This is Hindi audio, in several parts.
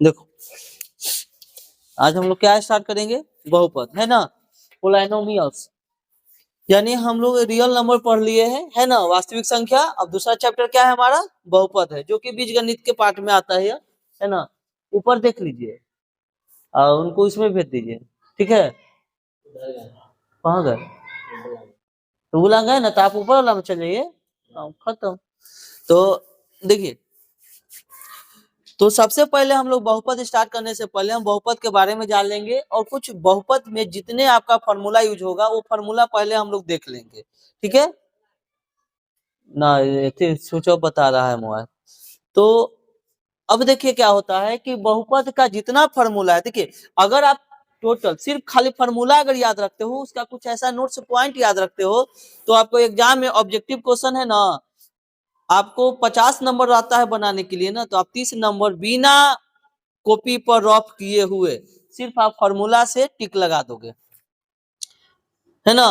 देखो आज हम लोग क्या स्टार्ट करेंगे, बहुपद है ना, पोलिनोमियल्स, यानी हम लोग रियल नंबर पढ़ लिए हैं, है ना, वास्तविक संख्या। अब दूसरा चैप्टर क्या है हमारा, बहुपद है, जो कि बीजगणित के पार्ट में आता है ना। ऊपर देख लीजिए और उनको इसमें भेज दीजिए, ठीक है। कहाँ गए, तो बुला गए ना, तो आप ऊपर वाला में चल जाइए, खत्म। तो देखिए, तो सबसे पहले हम लोग बहुपद स्टार्ट करने से पहले हम बहुपद के बारे में जान लेंगे, और कुछ बहुपद में जितने आपका फॉर्मूला यूज होगा वो फॉर्मूला पहले हम लोग देख लेंगे, ठीक है ना। स्विच ऑफ बता रहा है मोबाइल। तो अब देखिए क्या होता है कि बहुपद का जितना फॉर्मूला है, देखिए अगर आप टोटल सिर्फ खाली फॉर्मूला अगर याद रखते हो, उसका कुछ ऐसा नोट्स पॉइंट याद रखते हो, तो आपको एग्जाम में ऑब्जेक्टिव क्वेश्चन है ना, आपको 50 नंबर आता है बनाने के लिए ना, तो आप 30 नंबर बिना कॉपी पर रफ किए हुए सिर्फ आप फॉर्मूला से टिक लगा दोगे, है ना।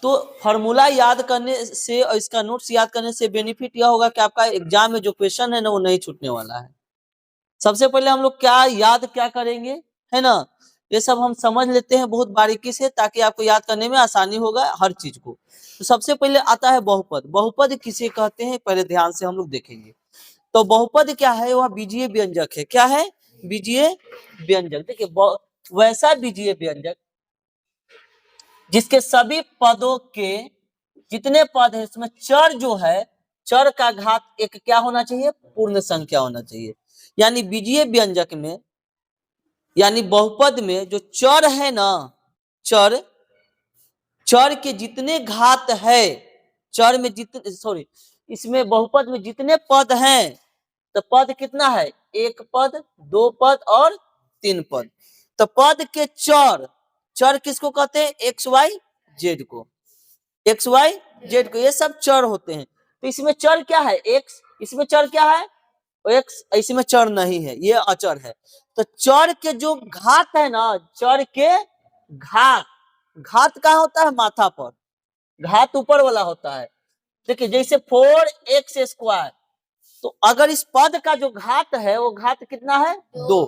तो फॉर्मूला याद करने से और इसका नोट्स याद करने से बेनिफिट यह होगा कि आपका एग्जाम में जो क्वेश्चन है ना वो नहीं छूटने वाला है। सबसे पहले हम लोग क्या याद क्या करेंगे, है ना, ये सब हम समझ लेते हैं बहुत बारीकी से, ताकि आपको याद करने में आसानी होगा हर चीज को। तो सबसे पहले आता है बहुपद। बहुपद किसे कहते हैं पहले ध्यान से हम लोग देखेंगे। तो बहुपद क्या है, वह बीजीय व्यंजक है। क्या है, बीजीय व्यंजक। देखिए वैसा बीजीय व्यंजक जिसके सभी पदों के जितने पद है इसमें चर जो है, चर का घात एक क्या होना चाहिए, पूर्ण संख्या होना चाहिए। यानी बीजीय व्यंजक में, यानी बहुपद में जो चर है ना, चर चर के जितने घात है, चर में जितने सॉरी इसमें बहुपद में जितने पद हैं, तो पद कितना है, एक पद, दो पद और तीन पद। तो पद के चर, चर किसको कहते हैं, एक्स वाई जेड को, एक्स वाई जेड को, ये सब चर होते हैं। तो इसमें चर क्या है, एक्स, इसमें चर क्या है, एक्स, इसमें चर नहीं है, ये अचर है। तो चर के जो घात है ना, चर के घात, घात कहाँ होता है, माथा पर, घात ऊपर वाला होता है। देखिए जैसे 4x², तो अगर इस पद का जो घात है वो घात कितना है, 2।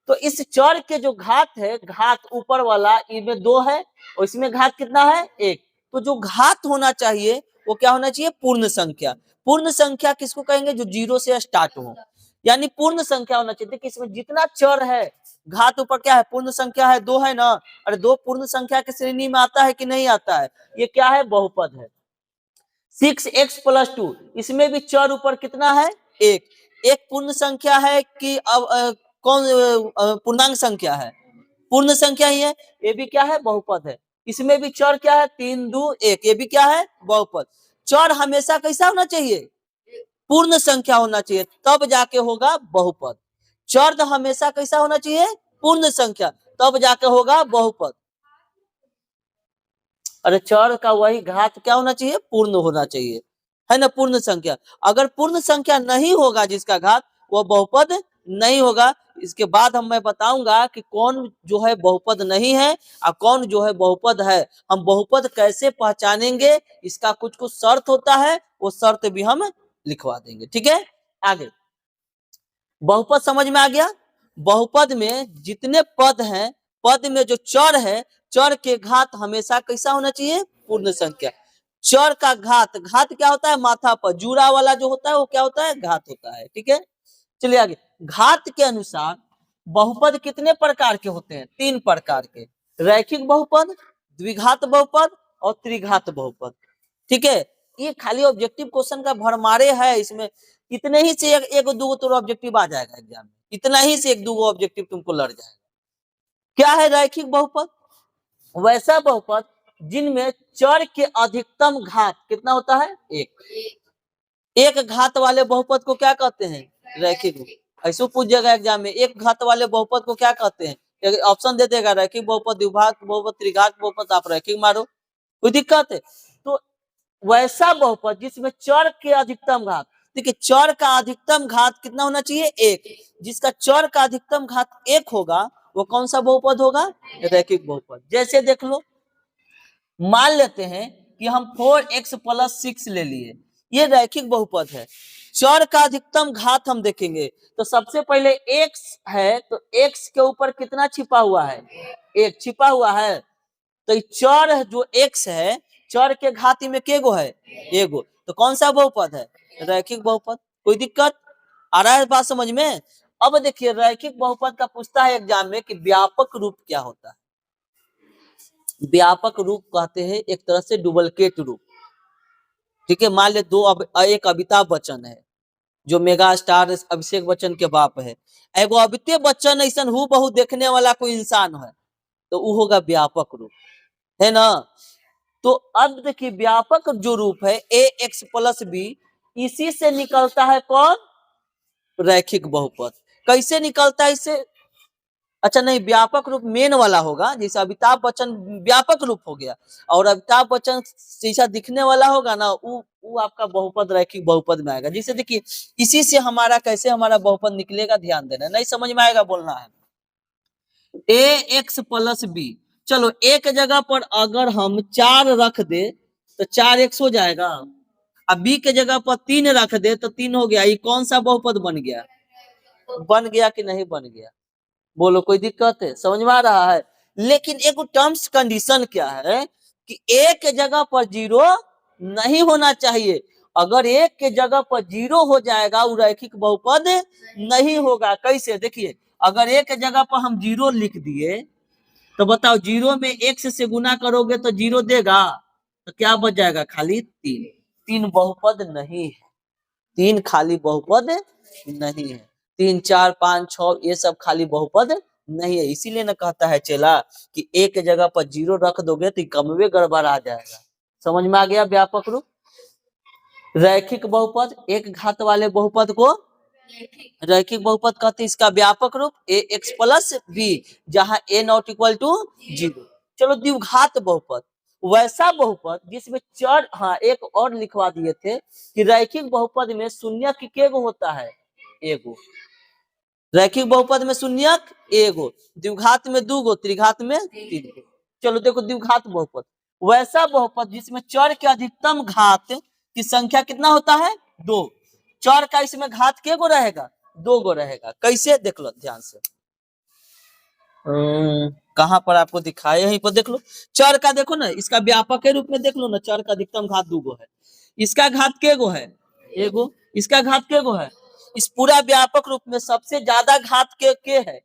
तो इस चर के जो घात है, घात ऊपर वाला इसमें 2 है और इसमें घात कितना है, 1। तो जो घात होना चाहिए वो क्या होना चाहिए, पूर्ण संख्या। पूर्ण संख्या किसको कहेंगे, जो 0 से स्टार्ट हो, यानी पूर्ण संख्या होना चाहिए। देखिए इसमें जितना चर है, घात ऊपर क्या है, पूर्ण संख्या है, 2 है ना। अरे 2 पूर्ण संख्या की श्रेणी में आता है कि नहीं आता है, ये क्या है, बहुपद है। 6x+2, इसमें भी चर ऊपर कितना है, 1। एक पूर्ण संख्या है कि अब कौन पूर्णांक संख्या है, पूर्ण संख्या ही है, ये भी क्या है, बहुपद है। इसमें भी चर क्या है, 3 2 1, ये भी क्या है, बहुपद। चर हमेशा कैसा होना चाहिए, पूर्ण संख्या होना चाहिए, तब जाके होगा बहुपद। चर हमेशा कैसा होना चाहिए, पूर्ण संख्या, तब जाके होगा बहुपद। अरे चर का वही घात क्या होना चाहिए, पूर्ण होना चाहिए, है ना, पूर्ण संख्या। अगर पूर्ण संख्या नहीं होगा जिसका घात, वो बहुपद नहीं होगा। इसके बाद मैं बताऊंगा कि कौन जो है बहुपद नहीं है और कौन जो है बहुपद है। हम बहुपद कैसे पहचानेंगे, इसका कुछ कुछ शर्त होता है, वो शर्त भी हम लिखवा देंगे, ठीक है। आगे बहुपद समझ में आ गया। बहुपद में जितने पद हैं, पद में जो चर है, चर के घात हमेशा कैसा होना चाहिए, पूर्ण संख्या। चर का घात, घात क्या होता है, माथा पर जुड़ा वाला जो होता है वो क्या होता है, घात होता है, ठीक है। चलिए आगे, घात के अनुसार बहुपद कितने प्रकार के होते हैं, 3 प्रकार के, रैखिक बहुपद, द्विघात बहुपद और त्रिघात बहुपद, ठीक है। ये खाली ऑब्जेक्टिव क्वेश्चन का भरमारे है, इसमें इतने ही से एक दो तो ऑब्जेक्टिव आ जाएगा एग्जाम में, इतना ही से एक दो ऑब्जेक्टिव तुमको लड़ जाएगा। क्या है रैखिक बहुपद, वैसा बहुपद जिनमें चर के अधिकतम घात कितना होता है, 1। एक घात वाले बहुपद को क्या कहते हैं, रैखिक। ऐसे पूछ जाएगा एग्जाम में, एक घात वाले बहुपद को क्या कहते हैं, ऑप्शन दे देगा, रैखिक बहुपद, द्विघात बहुपद, त्रिघात बहुपद, आप रैखिक मारो, कोई दिक्कत है। तो वैसा बहुपद जिसमें चर के अधिकतम घात, देखिए चर का अधिकतम घात कितना होना चाहिए, 1। जिसका चर का अधिकतम घात 1 होगा वो कौन सा बहुपद होगा, रैखिक बहुपद। जैसे देख लो, मान लेते हैं कि हम 4x+6 ले लिए, ये रैखिक बहुपद है। चर का अधिकतम घात हम देखेंगे तो सबसे पहले एक्स है, तो एक्स के ऊपर कितना छिपा हुआ है, एक छिपा हुआ है। तो चर जो एक्स है, चर के घाती में के गो है, एगो। तो कौन सा बहुपद है, रैखिक बहुपद। कोई दिक्कत आ रहा है बात समझ में। अब देखिए रैखिक बहुपद का पूछता है एग्जाम में कि व्यापक रूप क्या होता है। व्यापक रूप कहते हैं एक तरह से डुप्लीकेट रूप। ठीक है, मान ले एक अमिताभ बच्चन है जो मेगा स्टार अभिषेक बच्चन के बाप है, एगो अमिताभ बच्चन ऐसा हु बहु देखने वाला कोई इंसान है, तो वो होगा व्यापक रूप, है ना। तो अब देखिए व्यापक जो रूप है ए एक्स प्लस बी, इसी से निकलता है कौन, रैखिक बहुपद। कैसे निकलता है इससे, अच्छा नहीं, व्यापक रूप मेन वाला होगा, जैसे अमिताभ बच्चन व्यापक रूप हो गया, और अमिताभ बच्चन जैसा दिखने वाला होगा ना, वो आपका बहुपद रैखिक बहुपद में आएगा। जैसे देखिए इसी से हमारा कैसे हमारा बहुपद निकलेगा, ध्यान देना, नहीं समझ में आएगा बोलना है। ए एक्स प्लस बी, चलो एक जगह पर अगर हम 4 रख दे तो 4x हो जाएगा, अब बी के जगह पर 3 रख दे तो 3 हो गया। ये कौन सा बहुपद बन गया, बन गया कि नहीं बन गया, बोलो कोई दिक्कत है, समझ में आ रहा है। लेकिन एक टर्म्स कंडीशन क्या है कि एक जगह पर 0 नहीं होना चाहिए। अगर एक के जगह पर 0 हो जाएगा वो रैखिक बहुपद नहीं होगा। कैसे, देखिए अगर एक जगह पर हम 0 लिख दिए तो बताओ 0 में x से गुना करोगे तो 0 देगा, तो क्या बच जाएगा, खाली 3। 3 बहुपद नहीं है, 3 खाली बहुपद नहीं है, 3 4 5 6 ये सब खाली बहुपद नहीं है। इसीलिए ना कहता है चेला कि एक जगह पर 0 रख दोगे तो कमवे गड़बड़ आ जाएगा। समझ में आ गया व्यापक रूप। रैखिक बहुपद, एक घात वाले बहुपद को रैखिक बहुपद कहते हैं। इसका व्यापक रूप ए एक्स प्लस बी, जहां ए नॉट इक्वल टू 0। चलो द्विघात बहुपद, वैसा बहुपद जिसमें चर, हाँ एक और लिखवा दिए थे कि रैखिक बहुपद में शून्यक केगो होता है, एगो। रैखिक बहुपद में शून्यक एगो, द्विघात में 2 गो, त्रिघात में 3 गो। चलो देखो द्विघात बहुपद, वैसा बहुपद जिसमें चर के अधिकतम घात की संख्या कितना होता है, 2। चर का इसमें घात के गो रहेगा, 2 गो रहेगा। कैसे देख लो ध्यान से, कहां पर आपको दिखाए, यहीं पर देख लो। चर का देखो ना, इसका व्यापक के रूप में देख लो ना, चर का अधिकतम घात 2 गो है, इसका घात के गो है, एगो, इसका घात के गो है। इस पूरा व्यापक रूप में सबसे ज्यादा घात के है,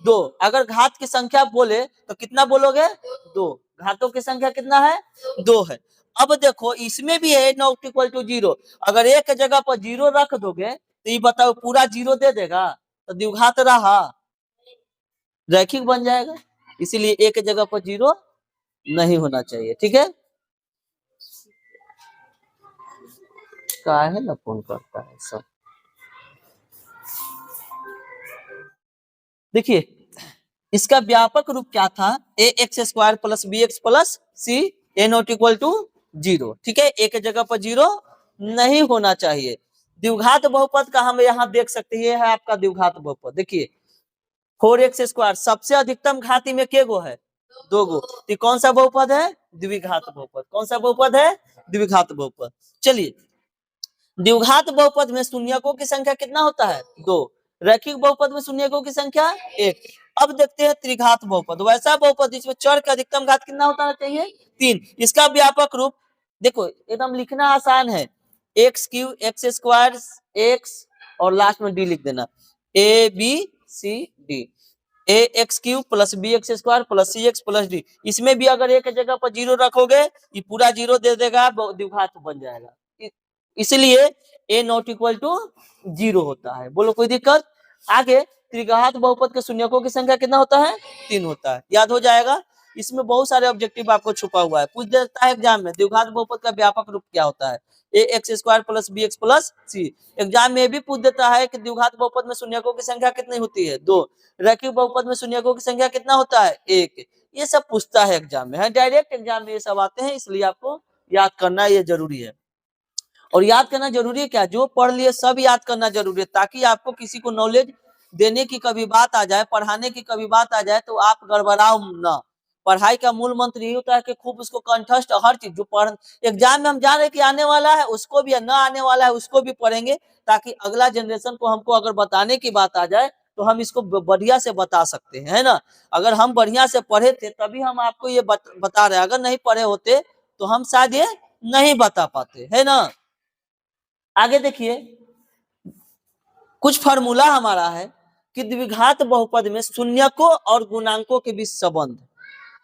2। अगर घात की संख्या बोले तो कितना बोलोगे, 2। घातों की संख्या कितना है, 2 है। अब देखो इसमें भी है नॉट इक्वल टू 0, अगर एक जगह पर 0 रख दोगे तो ये बताओ पूरा 0 दे देगा, तो द्विघात रहा, रैखिक बन जाएगा। इसीलिए एक जगह पर 0 नहीं होना चाहिए। ठीक है, क्या है ना फोन करता है सब। देखिए इसका व्यापक रूप क्या था, A X square plus B X plus C, A not equal to 0। ठीक है, एक जगह पर 0 नहीं होना चाहिए। द्विघात बहुपद का हम यहाँ देख सकते हैं, ये है आपका द्विघात बहुपद। देखिए 4x स्क्वायर सबसे अधिकतम घाती में के गो है, 2 गो, तो कौन सा बहुपद है, द्विघात बहुपद। कौन सा बहुपद है, द्विघात बहुपद। चलिए द्विघात बहुपद में शून्यकों की संख्या कितना होता है, 2। रैखिक बहुपद में शून्यकों की संख्या 1। अब देखते हैं त्रिघात बहुपद, वैसा बहुपद जिसमें चर का अधिकतम घात कितना होता चाहिए, 3। इसका व्यापक रूप देखो एकदम लिखना आसान है, x cube x square x और लास्ट में डी लिख देना, a b c d, a x cube plus B x square plus C x plus d. इसमें भी अगर एक जगह पर 0 रखोगे ये पूरा 0 दे देगा, द्विघात बन जाएगा। इसलिए ए नॉट इक्वल टू 0 होता है। बोलो कोई दिक्कत। आगे त्रिघात बहुपद के शून्यकों की संख्या कितना होता है, 3 होता है, याद हो जाएगा। इसमें बहुत सारे ऑब्जेक्टिव आपको छुपा हुआ है, पूछ देता है एग्जाम में द्विघात बहुपद का व्यापक रूप क्या होता है, A X square plus B X plus C. Exam में भी पूछ देता है कि द्विघात बहुपद में शून्यकों की संख्या कितनी होती है, 2। रैखिक बहुपद में शून्यकों की संख्या कितना होता है, 1। ये सब पूछता है एग्जाम में, है डायरेक्ट एग्जाम में ये सब आते हैं, इसलिए आपको याद करना ये जरूरी है। और याद करना जरूरी है क्या, जो पढ़ लिए सब याद करना जरूरी है, ताकि आपको किसी को नॉलेज देने की कभी बात आ जाए, पढ़ाने की कभी बात आ जाए तो आप गड़बड़ाओ ना। पढ़ाई का मूल मंत्र यही होता है कि खूब उसको कंठस्थ हर चीज जो पढ़ एग्जाम में हम जान रहे कि आने वाला है उसको भी, न आने वाला है उसको भी पढ़ेंगे, ताकि अगला जनरेशन को हमको अगर बताने की बात आ जाए तो हम इसको बढ़िया से बता सकते हैं, है ना। अगर हम बढ़िया से पढ़े थे तभी हम आपको ये बता रहे हैं, अगर नहीं पढ़े होते तो हम शायद ये नहीं बता पाते, है ना। आगे देखिए, कुछ फार्मूला हमारा है कि द्विघात बहुपद में शून्यकों और गुणांकों के बीच संबंध,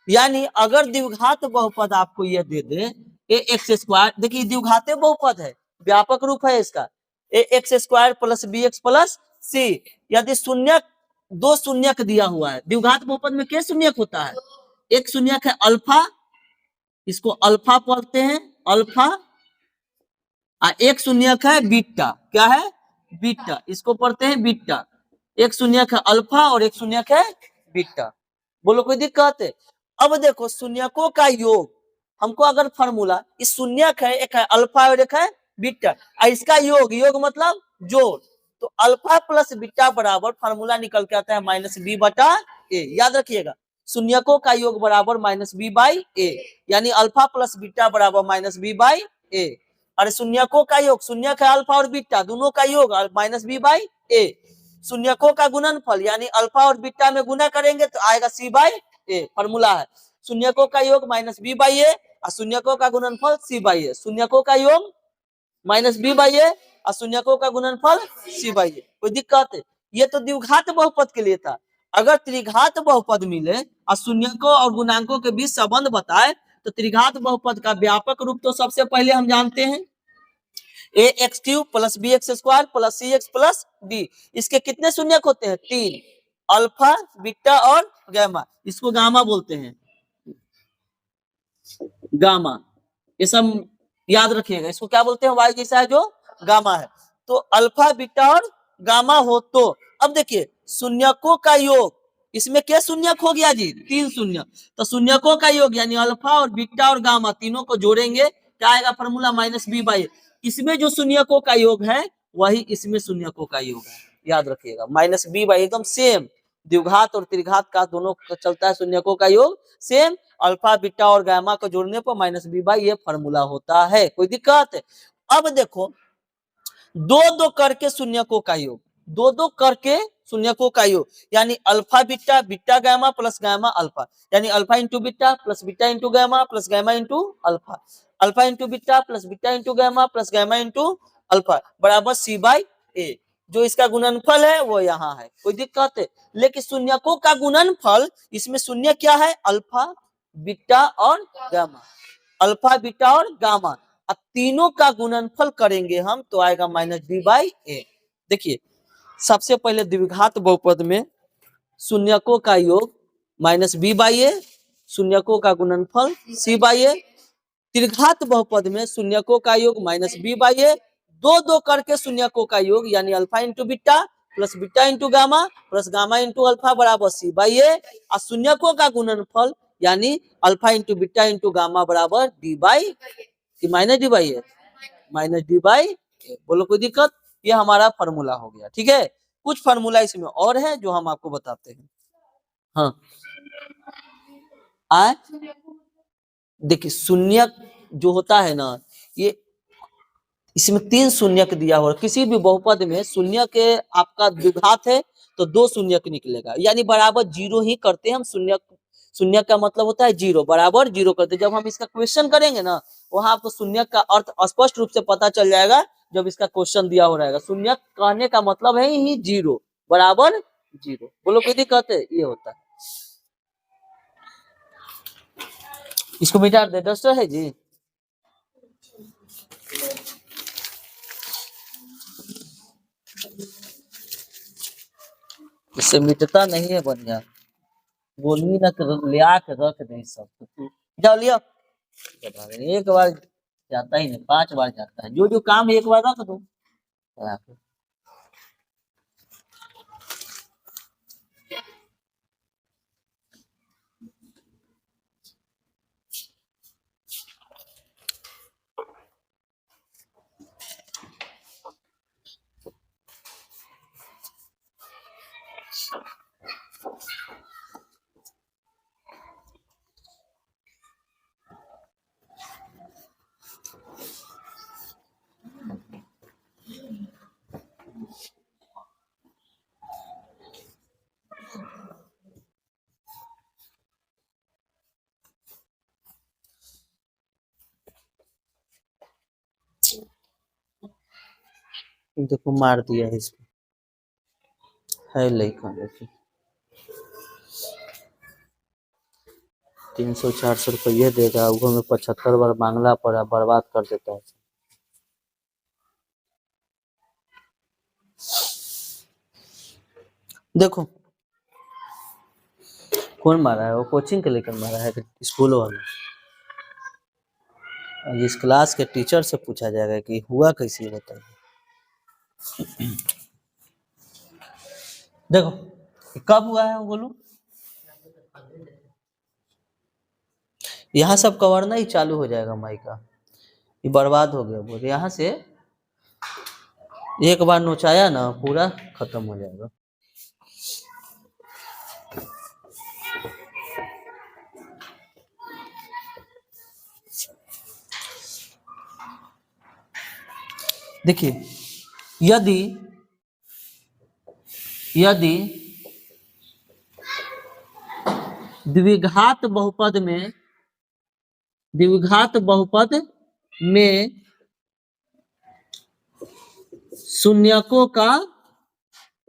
यानी अगर द्विघात बहुपद आपको यह दे दे ए एक्स स्क्वायर, देखिए द्विघाते बहुपद है, व्यापक रूप है इसका, A X square plus B X plus C, यदि शून्यक दो शून्यक दिया हुआ है, द्विघात बहुपद में क्या शून्यक होता है, एक शून्यक है अल्फा, इसको अल्फा पढ़ते हैं, अल्फा, एक शून्यक है बीटा, क्या है बीटा, इसको पढ़ते हैं बीटा, एक शून्यक है अल्फा और एक शून्यक है बीटा, बोलो कोई दिक्कत है। अब देखो शून्यकों का योग, हमको अगर फार्मूला, इस शून्यक है, एक है अल्फा और एक है बीटा, इसका योग, योग मतलब जोड़, तो अल्फा प्लस बीटा बराबर फार्मूला निकल के आता है माइनस बी बटा ए, याद रखिएगा, शून्यकों का योग बराबर माइनस बी बाई ए, यानी अल्फा प्लस बीटा बराबर माइनस बी बाई ए, अरे शून्यकों का योग, शून्यक है अल्फा और बीटा दोनों का योग माइनस बी बाई ए, शून्यकों का गुणनफल यानी अल्फा और बीटा में गुना करेंगे तो आएगा सी बाई ए, फॉर्मूला है शून्यकों का योग माइनस बी बाई ए और शून्यकों का गुणनफल सी बाई ए, शून्यकों का योग माइनस बी बाई ए और शून्यकों का गुणनफल सी बाई ए, कोई दिक्कत है। ये तो द्विघात बहुपद के लिए था, अगर त्रिघात बहुपद मिले और शून्यकों और गुणांकों के बीच संबंध बताए तो त्रिघात बहुपद का व्यापक रूप तो सबसे पहले हम जानते हैं, A X cube plus B x square plus C x plus D, इसके कितने शून्यक होते हैं, तीन, अल्फा बीटा और गामा, इसको गामा बोलते हैं, गामा, ये सब याद रखिएगा, इसको क्या बोलते हैं, वाई जैसा है जो गामा है, तो अल्फा बीटा और गामा हो तो, अब देखिए शून्यकों का योग, इसमें क्या शून्यक हो गया जी, तीन शून्यक, तो शून्यकों का योग यानी अल्फा और बीटा और गामा तीनों को जोड़ेंगे, क्या आएगा फॉर्मूला माइनस बी बाई, इसमें जो शून्यकों का योग है वही इसमें शून्यकों का योग है, याद रखिएगा माइनस बी बाई, एकदम सेम, द्विघात और त्रिघात का दोनों चलता है शून्यकों का योग सेम, अल्फा बीटा और गामा को जोड़ने पर माइनस बी बाई ये फॉर्मूला होता है, कोई दिक्कत है। अब देखो दो दो करके शून्यकों का योग, दो दो करके शून्यकों का योग, यानी alpha beta beta gamma plus gamma alpha, यानी alpha into beta plus beta into gamma plus gamma into alpha, alpha into beta plus beta into gamma plus gamma into alpha बराबर सी बाई ए, जो इसका गुणनफल है वो यहाँ है, कोई दिक्कत है। लेकिन शून्यकों का गुणनफल, इसमें शून्य क्या है, अल्फा बीटा और गामा, अल्फा बीटा और गामा, अब तीनों का गुणनफल करेंगे हम तो आएगा माइनस बी बाई ए। देखिए सबसे पहले द्विघात बहुपद में शून्यकों का योग माइनस बी बाई ए, शून्यकों का गुणनफल सी बाई ए, त्रिघात बहुपद में शून्यकों का योग माइनस बी बाई ए, दो दो करके शून्यकों का योग यानी alpha into beta plus beta into gamma plus gamma into alpha बराबर सी बाई ए, और शून्यकों का गुणनफल यानी alpha into beta into gamma बराबर डी बाई कि माइनस डी बाई है, माइनस डी बाई, बोलो कोई दिक्कत, ये हमारा फार्मूला हो गया, ठीक है। कुछ फार्मूला इसमें और है जो हम आपको बताते हैं, हाँ आए देखिए शून्यक जो होता है ना, ये इसमें तीन शून्यक दिया हुआ, किसी भी बहुपद में शून्य के आपका द्विघात है तो दो शून्यक निकलेगा, यानी बराबर जीरो ही करते हैं हम, शून्य शून्य का मतलब होता है जीरो, बराबर जीरो करते, जब हम इसका क्वेश्चन करेंगे ना वहां आपको शून्य का अर्थ स्पष्ट रूप से पता चल जाएगा, जब इसका क्वेश्चन दिया हो रहेगा, शून्य कहने का मतलब है ही जीरो, बराबर जीरो, बोलो कोई दिक्कत है, ये होता है। इसको मिटा दे, डस्टर है जी, इससे मिटता नहीं है बढ़िया, बोलनी ना ले आके रख दे सब, तो जाओ लिया, एक बार जाता ही नहीं, 5 बार जाता है, जो जो काम एक बार रख दो। देखो मार दिया है इसमें, है लेखा देखिए 300-400 रुपये देगा, वो में 75 बार मांगला पड़ा, बर्बाद कर देता है। देखो कौन मारा है, वो कोचिंग के लेकर मारा है स्कूल वाला। इस क्लास के टीचर से पूछा जाएगा कि हुआ कैसे बताइए। देखो कब हुआ है वो बोलो, यहाँ सब कवरना ही चालू हो जाएगा माई का, ये बर्बाद हो गया बोल, यहाँ से एक बार नोचाया ना पूरा खत्म हो जाएगा। देखिए यदि यदि द्विघात बहुपद में शून्यकों का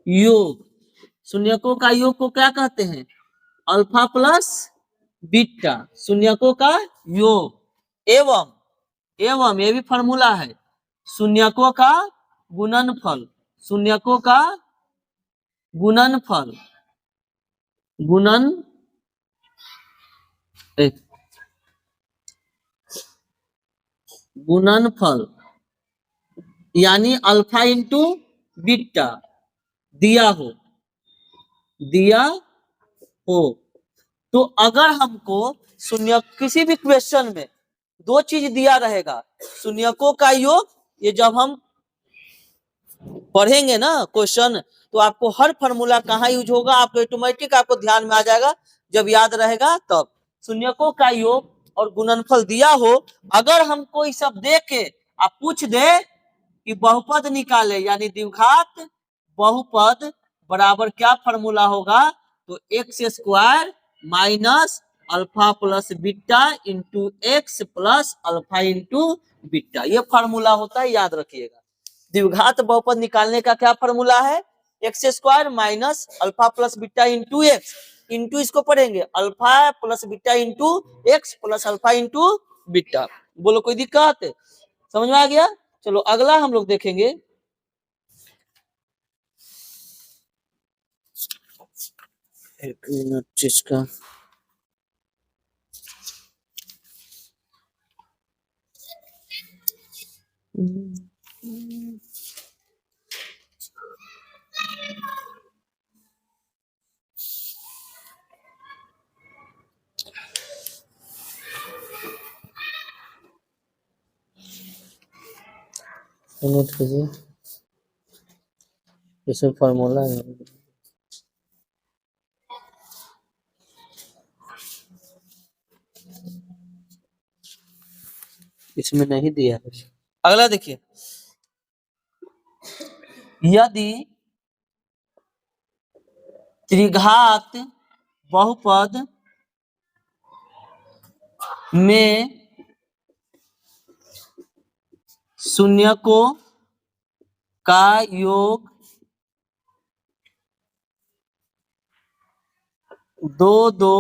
योग, शून्यकों का योग को क्या कहते हैं, अल्फा प्लस बीटा, शून्यकों का योग एवं ये भी फॉर्मूला है, शून्यकों का गुणनफल, शून्यकों का गुणनफल गुणनफल यानी अल्फा इंटू बीटा दिया हो तो अगर हमको शून्य किसी भी क्वेश्चन में दो चीज दिया रहेगा, शून्यकों का योग, ये जब हम पढ़ेंगे ना क्वेश्चन तो आपको हर फॉर्मूला कहाँ यूज होगा आपको ऑटोमेटिक आपको ध्यान में आ जाएगा, जब याद रहेगा तब। शून्यकों का योग और गुणनफल दिया हो, अगर हमको ये सब दे के आप पूछ दे कि बहुपद निकाले यानी द्विघात बहुपद बराबर क्या फॉर्मूला होगा, तो x square minus alpha plus beta into x plus alpha into beta, ये फॉर्मूला होता है, याद रखिएगा। द्विघात बहुपद निकालने का क्या फॉर्मूला है, x square minus alpha plus beta into x, into इसको पढ़ेंगे alpha plus beta into x plus alpha into beta. बोलो कोई दिक्कत, समझ में आ गया। चलो अगला हम लोग देखेंगे, एक मिनट इसका नोट कीजिए, ये फॉर्मूला है, इसमें नहीं दिया है। अगला देखिए, यदि त्रिघात बहुपद में शून्यकों का योग दो दो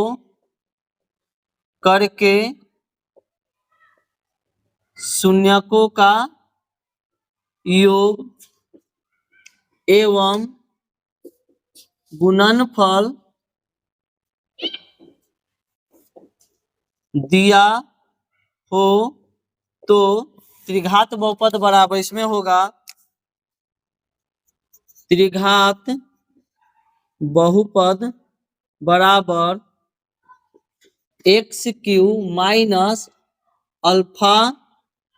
करके शून्यकों का योग एवं गुणनफल दिया हो तो त्रिघात बहुपद बराबर इसमें होगा त्रिघात बहुपद बराबर x Q minus alpha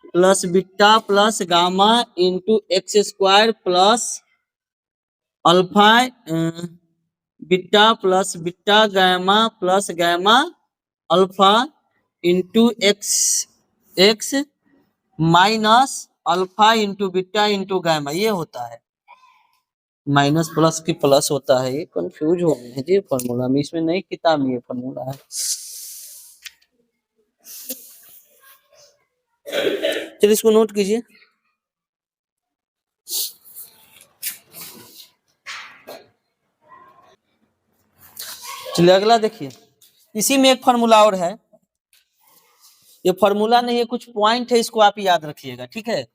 plus beta plus gamma into x square plus alpha beta plus beta gamma plus gamma alpha into x minus alpha into beta into gamma, ये होता है। माइनस प्लस की प्लस होता है, ये कंफ्यूज हो गए हैं जी फॉर्मूला में, इसमें नहीं किताब में ये फॉर्मूला है। चलिए इसको नोट कीजिए, चलिए अगला देखिए, इसी में एक फॉर्मूला और है। ये फॉर्मूला नहीं है, कुछ पॉइंट है, इसको आप याद रखिएगा, ठीक है।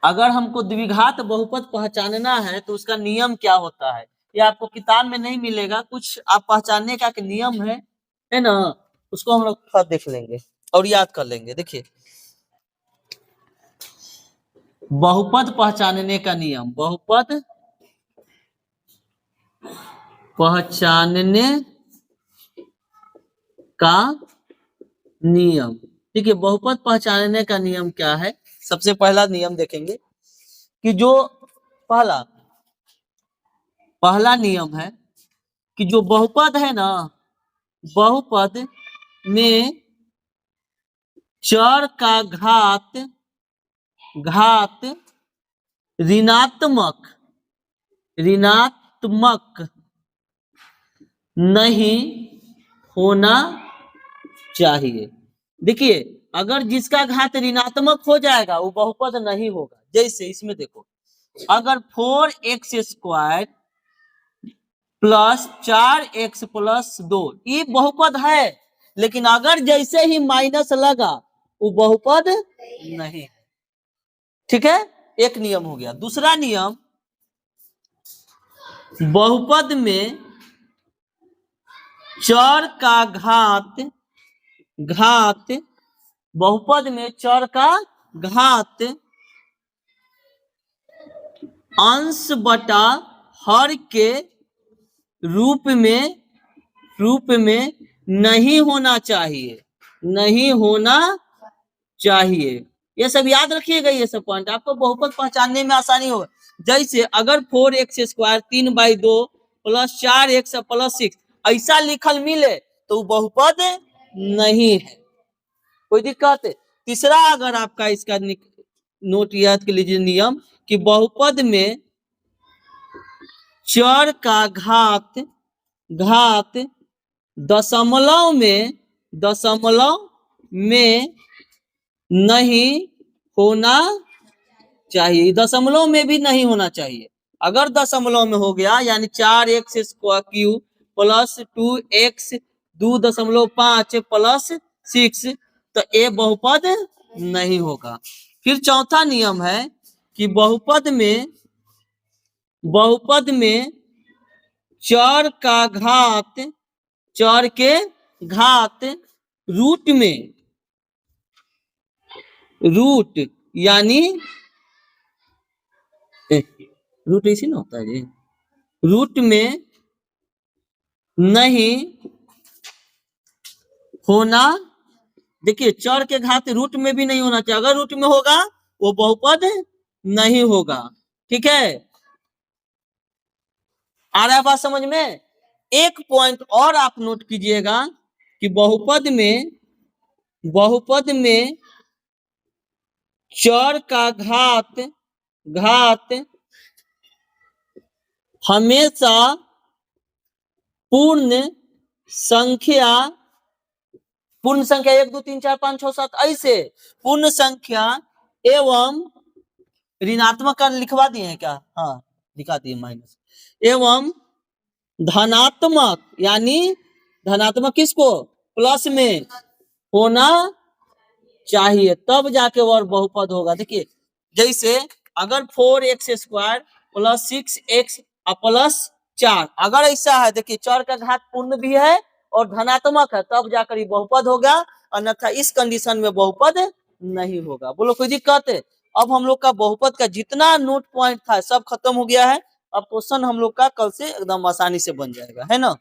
अगर हमको द्विघात बहुपद पहचानना है तो उसका नियम क्या होता है, ये आपको किताब में नहीं मिलेगा, कुछ आप पहचानने का नियम है ना, उसको हम लोग थोड़ा देख लेंगे और याद कर लेंगे। देखिए, बहुपद पहचानने का नियम, बहुपद पहचानने का नियम, ठीक है। बहुपद पहचानने का नियम क्या है? सबसे पहला नियम देखेंगे कि जो पहला नियम है कि जो बहुपद है ना, बहुपद में चर का घात ऋणात्मक नहीं होना चाहिए। देखिए, अगर जिसका घात ऋणात्मक हो जाएगा वो बहुपद नहीं होगा। जैसे इसमें देखो, अगर 4x² प्लस 4x प्लस 2 ये बहुपद है, लेकिन अगर जैसे ही माइनस लगा वो बहुपद नहीं है, ठीक है। एक नियम हो गया। दूसरा नियम, बहुपद में चर का घात बहुपद में चर का घात अंश बटा हर के रूप में नहीं होना चाहिए, नहीं होना चाहिए। ये सब याद रखिएगा, ये सब पॉइंट आपको बहुपद पहचानने में आसानी होगा। जैसे अगर 4x² 3/2 प्लस 4x प्लस 6 ऐसा लिखल मिले तो बहुपद नहीं है, कोई दिक्कत है। तीसरा, अगर आपका इसका नोट याद कर लीजिए नियम कि बहुपद में चर का घात दशमलव में नहीं होना चाहिए, दशमलव में भी नहीं होना चाहिए। अगर दशमलव में हो गया यानी 4x² प्लस 2x 2.5 प्लस 6 तो ये बहुपद नहीं होगा। फिर चौथा नियम है कि बहुपद में चर के घात रूट यानी रूट ऐसे ना होता है जी, रूट में नहीं होना। देखिए, चर के घात रूट में भी नहीं होना चाहिए, अगर रूट में होगा वो बहुपद नहीं होगा, ठीक है। आ रहा है बात समझ में? एक पॉइंट और आप नोट कीजिएगा कि बहुपद में चर का घात हमेशा पूर्ण संख्या 1 2 3 4 5 6 7 ऐसे पूर्ण संख्या एवं ऋणात्मक का लिखवा दिए हैं क्या? हाँ, दिखा दिए माइनस। एवं धनात्मक यानी धनात्मक किसको? प्लस में होना चाहिए, तब जाके वह बहुपद होगा। देखिए, जैसे अगर 4x² प्लस 6x प्लस 4 अगर ऐसा है, देखिए चर का घात पूर्ण भी है और धनात्मक है, तब जाकर ये बहुपद होगा, अन्यथा इस कंडीशन में बहुपद नहीं होगा। बोलो कोई दिक्कत है? अब हम लोग का बहुपद का जितना नोट पॉइंट था सब खत्म हो गया है। अब क्वेश्चन हम लोग का कल से एकदम आसानी से बन जाएगा, है ना।